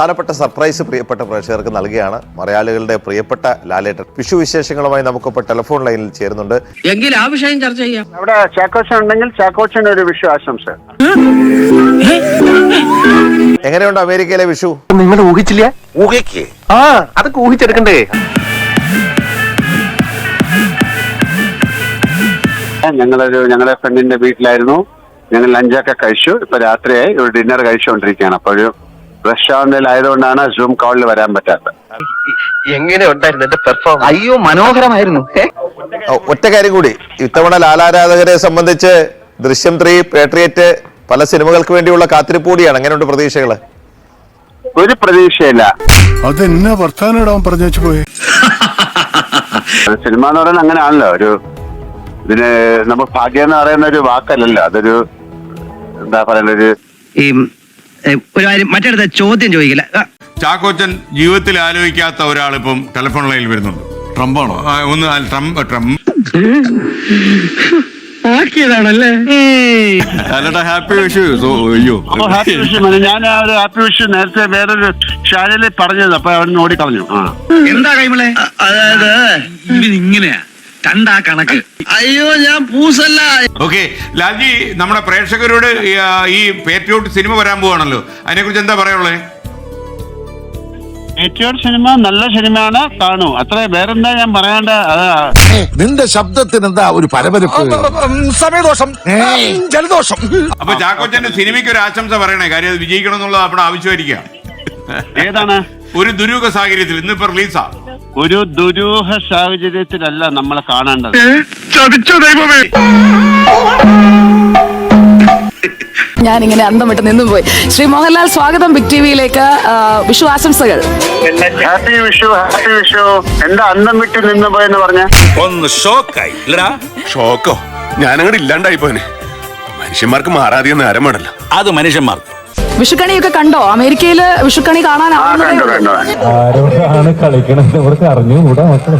പ്രധാനപ്പെട്ട സർപ്രൈസ് പ്രിയപ്പെട്ട പ്രേക്ഷകർക്ക് നൽകുകയാണ് മലയാളികളുടെ പ്രിയപ്പെട്ട ലാലേട്ടൻ. വിഷു വിശേഷങ്ങളുമായി നമുക്കിപ്പോൾ ടെലിഫോൺ ലൈനിൽ ചേരുന്നുണ്ട്. എങ്കിൽ ആ വിഷയം ചർച്ച ചെയ്യാം. അവിടെ ചാക്കോച്ചൻ ഉണ്ടെങ്കിൽ ചാക്കോച്ചന് ഒരു വിഷു ആശംസ. എങ്ങനെയുണ്ട് അമേരിക്കയിലെ വിഷു? നിങ്ങൾ ഊഹിച്ചില്ല? ഊഹിക്ക്. അതൊക്കെ ഊഹിച്ചെടുക്കണ്ടേ? ഞങ്ങളുടെ ഫ്രണ്ടിന്റെ വീട്ടിലായിരുന്നു. ഞങ്ങൾ ലഞ്ചൊക്കെ കഴിച്ചു. ഇപ്പൊ രാത്രിയായി ഒരു ഡിന്നർ കഴിച്ചുകൊണ്ടിരിക്കുകയാണ്. അപ്പോൾ ഒരു റെസ്റ്റോറന്റിലായതുകൊണ്ടാണ് സൂം കോളിൽ വരാൻ പറ്റാത്തത്. എങ്ങനെ ഉണ്ടായിരുന്നു എന്റെ പെർഫോമൻസ്? അയ്യോ മനോഹരമായിരുന്നു. ഒറ്റ കാര്യം കൂടി, ഇത്തവണ ലാലാരാധകരെ സംബന്ധിച്ച് ദൃശ്യം 3, പേട്രിയറ്റ് പല സിനിമകൾക്ക് വേണ്ടിയുള്ള കാത്തിരിപ്പ് കൂടിയാണ്. എങ്ങനെയുണ്ട് പ്രതീക്ഷകള്? ഒരു പ്രതീക്ഷയില്ല. അതെന്നാ വർത്താനം പറഞ്ഞു വെച്ചു പോയി. സിനിമ എന്ന് പറയുന്നത് അങ്ങനെയാണല്ലോ. ഇതിന് നമ്മൾ ഭാഗ്യം എന്ന് പറയുന്ന ഒരു വാക്കല്ലല്ലോ, അതൊരു എന്താ പറയുന്ന ഒരു കാര്യം മറ്റടുത്ത ചോദ്യം ചോദിക്കില്ല. ചാക്കോച്ചൻ ജീവിതത്തിൽ ആലോചിക്കാത്ത ഒരാളിപ്പം ടെലിഫോൺ ലൈനിൽ വരുന്നുണ്ട്. ട്രംപാണോ? ട്രംപ് ആക്കിയതാണല്ലേ. ഹാപ്പി വിഷു. അയ്യോ ഹാപ്പി വിഷു. ഞാൻ ആ ഒരു ഹാപ്പി വിഷു നേരത്തെ വേറൊരു ഷാനലിൽ പറഞ്ഞത്, അപ്പൊ അവൻ ഓടിക്കളഞ്ഞു. എന്താ കൈമളെ? അതായത് ഇങ്ങനെയാ കണ്ടാ കണക്ക്. അയ്യോ ഞാൻ പൂസല്ല. ഓക്കെ ലാൽജി, നമ്മുടെ പ്രേക്ഷകരോട് ഈ പേട്രിയോട്ട് സിനിമ വരാൻ പോവാണല്ലോ, അതിനെ കുറിച്ച് എന്താ പറയാനുള്ളത്? പേട്രിയോട്ട് സിനിമ നല്ല സിനിമയാണ്, കാണൂ. അത്ര വേറെന്താ ഞാൻ പറയാണ്ട്. നിന്റെ ശബ്ദത്തിന് എന്താ ഒരു പരപരപ്പ്? സമയദോഷം, ജലദോഷം. അപ്പൊ ചാക്കോച്ചന്റെ സിനിമയ്ക്ക് ഒരു ആശംസ പറയണേ, കാര്യം അത് വിജയിക്കണം എന്നുള്ളത് നമ്മുടെ ആവശ്യമായിരിക്കാം. ഏതാണ്? ഒരു ദുരൂഹ സാഹചര്യത്തിൽ ഇന്നിപ്പോ റിലീസാ. ഒരു ദുരൂഹ സാഹചര്യത്തിലല്ല നമ്മളെ കാണേണ്ടത്. ഞാനിങ്ങനെ അന്തം വിട്ട് നിന്നുപോയി. ശ്രീ മോഹൻലാൽ, സ്വാഗതം ബിഗ് ടിവിയിലേക്ക്. വിഷു ആശംസകൾ. Happy Vishu, happy Vishu. എന്താ അന്തം വിട്ട് നിന്ന് പോയെന്ന് പറഞ്ഞ? ഒന്ന് ഷോക്കായി. ഷോക്കോ? ഞാനങ്ങോട്ട് ഇല്ലാണ്ടായി പോനെ. മനുഷ്യന്മാർക്ക് മാറാതെയൊന്നും ആരമാണല്ലോ. അത് മനുഷ്യന്മാർക്ക്. വിഷുക്കണിയൊക്കെ കണ്ടോ? അമേരിക്കയില് വിഷുക്കണി കാണാൻ കണ്ടു. ആരോടാണ് കളിക്കണത്? അറിഞ്ഞുകൂടാ മക്കളെ.